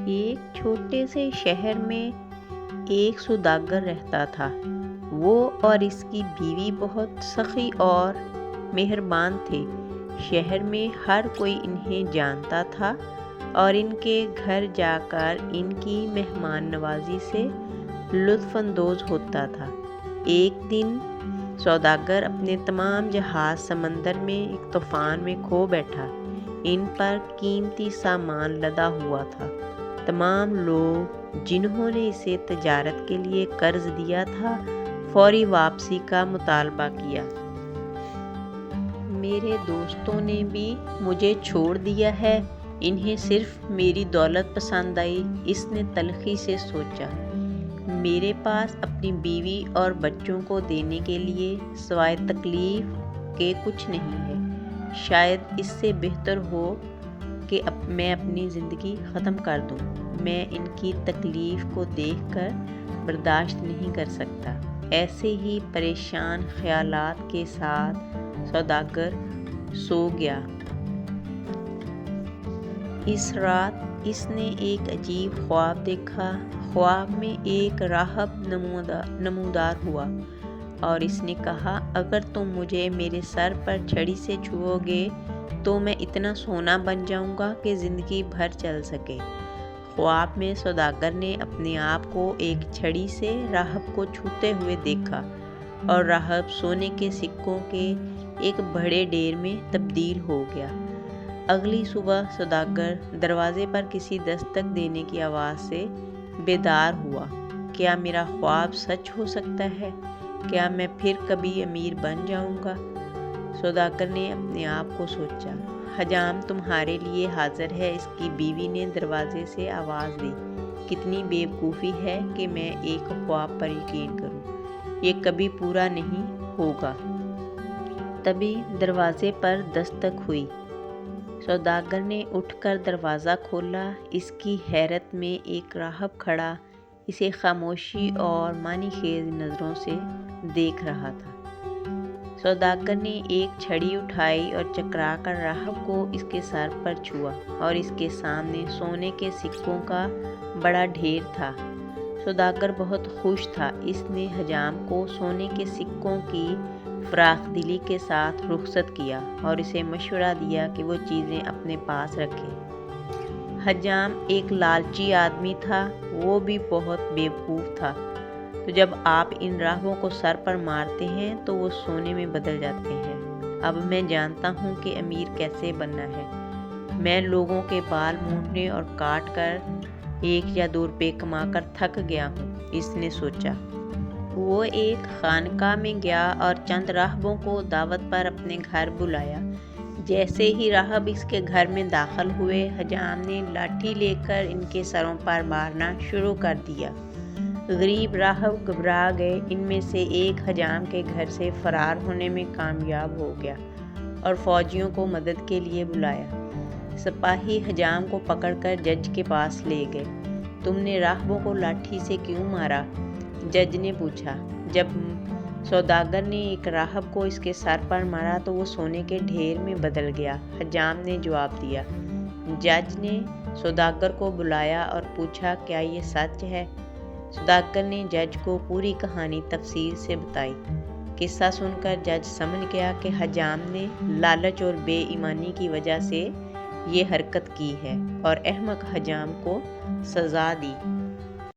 ایک چھوٹے سے شہر میں ایک سوداگر رہتا تھا۔ وہ اور اس کی بیوی بہت سخی اور مہربان تھے۔ شہر میں ہر کوئی انہیں جانتا تھا اور ان کے گھر جا کر ان کی مہمان نوازی سے لطف اندوز ہوتا تھا۔ ایک دن سوداگر اپنے تمام جہاز سمندر میں ایک طوفان میں کھو بیٹھا۔ ان پر قیمتی سامان لدا ہوا تھا۔ تمام لوگ جنہوں نے اسے تجارت کے لیے قرض دیا تھا فوری واپسی کا مطالبہ کیا۔ میرے دوستوں نے بھی مجھے چھوڑ دیا ہے، انہیں صرف میری دولت پسند آئی، اس نے تلخی سے سوچا۔ میرے پاس اپنی بیوی اور بچوں کو دینے کے لیے سوائے تکلیف کے کچھ نہیں ہے۔ شاید اس سے بہتر ہو کہ میں اپنی زندگی ختم کر دوں۔ میں ان کی تکلیف کو دیکھ کر برداشت نہیں کر سکتا۔ ایسے ہی پریشان خیالات کے ساتھ سوداگر سو گیا۔ اس رات اس نے ایک عجیب خواب دیکھا۔ خواب میں ایک راہب نمودار ہوا اور اس نے کہا، اگر تم مجھے میرے سر پر چھڑی سے چھوؤ گے تو میں اتنا سونا بن جاؤں گا کہ زندگی بھر چل سکے۔ خواب میں سوداگر نے اپنے آپ کو ایک چھڑی سے راہب کو چھوتے ہوئے دیکھا اور راہب سونے کے سکوں کے ایک بڑے ڈھیر میں تبدیل ہو گیا۔ اگلی صبح سوداگر دروازے پر کسی دستک دینے کی آواز سے بیدار ہوا۔ کیا میرا خواب سچ ہو سکتا ہے؟ کیا میں پھر کبھی امیر بن جاؤں گا؟ سوداگر نے اپنے آپ کو سوچا۔ حجام تمہارے لیے حاضر ہے، اس کی بیوی نے دروازے سے آواز دی۔ کتنی بے وقوفی ہے کہ میں ایک خواب پر یقین کروں، یہ کبھی پورا نہیں ہوگا۔ تبھی دروازے پر دستک ہوئی۔ سوداگر نے اٹھ کر دروازہ کھولا۔ اس کی حیرت میں ایک راہب کھڑا اسے خاموشی اور معنی خیز نظروں سے دیکھ رہا تھا۔ سوداگر نے ایک چھڑی اٹھائی اور چکرا کر راہب کو اس کے سر پر چھوا اور اس کے سامنے سونے کے سکوں کا بڑا ڈھیر تھا۔ سوداگر بہت خوش تھا۔ اس نے حجام کو سونے کے سکوں کی فراخ دلی کے ساتھ رخصت کیا اور اسے مشورہ دیا کہ وہ چیزیں اپنے پاس رکھے۔ حجام ایک لالچی آدمی تھا، وہ بھی بہت بے وقوف تھا۔ تو جب آپ ان راہبوں کو سر پر مارتے ہیں تو وہ سونے میں بدل جاتے ہیں۔ اب میں جانتا ہوں کہ امیر کیسے بننا ہے۔ میں لوگوں کے بال مونڈنے اور کاٹ کر 1 یا 2 روپے کما کر تھک گیا ہوں، اس نے سوچا۔ وہ ایک خانقاہ میں گیا اور چند راہبوں کو دعوت پر اپنے گھر بلایا۔ جیسے ہی راہب اس کے گھر میں داخل ہوئے، حجام نے لاٹھی لے کر ان کے سروں پر مارنا شروع کر دیا۔ غریب راہب گھبرا گئے۔ ان میں سے ایک حجام کے گھر سے فرار ہونے میں کامیاب ہو گیا اور فوجیوں کو مدد کے لیے بلایا۔ سپاہی حجام کو پکڑ کر جج کے پاس لے گئے۔ تم نے راہبوں کو لاٹھی سے کیوں مارا؟ جج نے پوچھا۔ جب سوداگر نے ایک راہب کو اس کے سر پر مارا تو وہ سونے کے ڈھیر میں بدل گیا، حجام نے جواب دیا۔ جج نے سوداگر کو بلایا اور پوچھا، کیا یہ سچ ہے؟ سوداگر نے جج کو پوری کہانی تفصیل سے بتائی۔ قصہ سن کر جج سمجھ گیا کہ حجام نے لالچ اور بے ایمانی کی وجہ سے یہ حرکت کی ہے اور احمق حجام کو سزا دی۔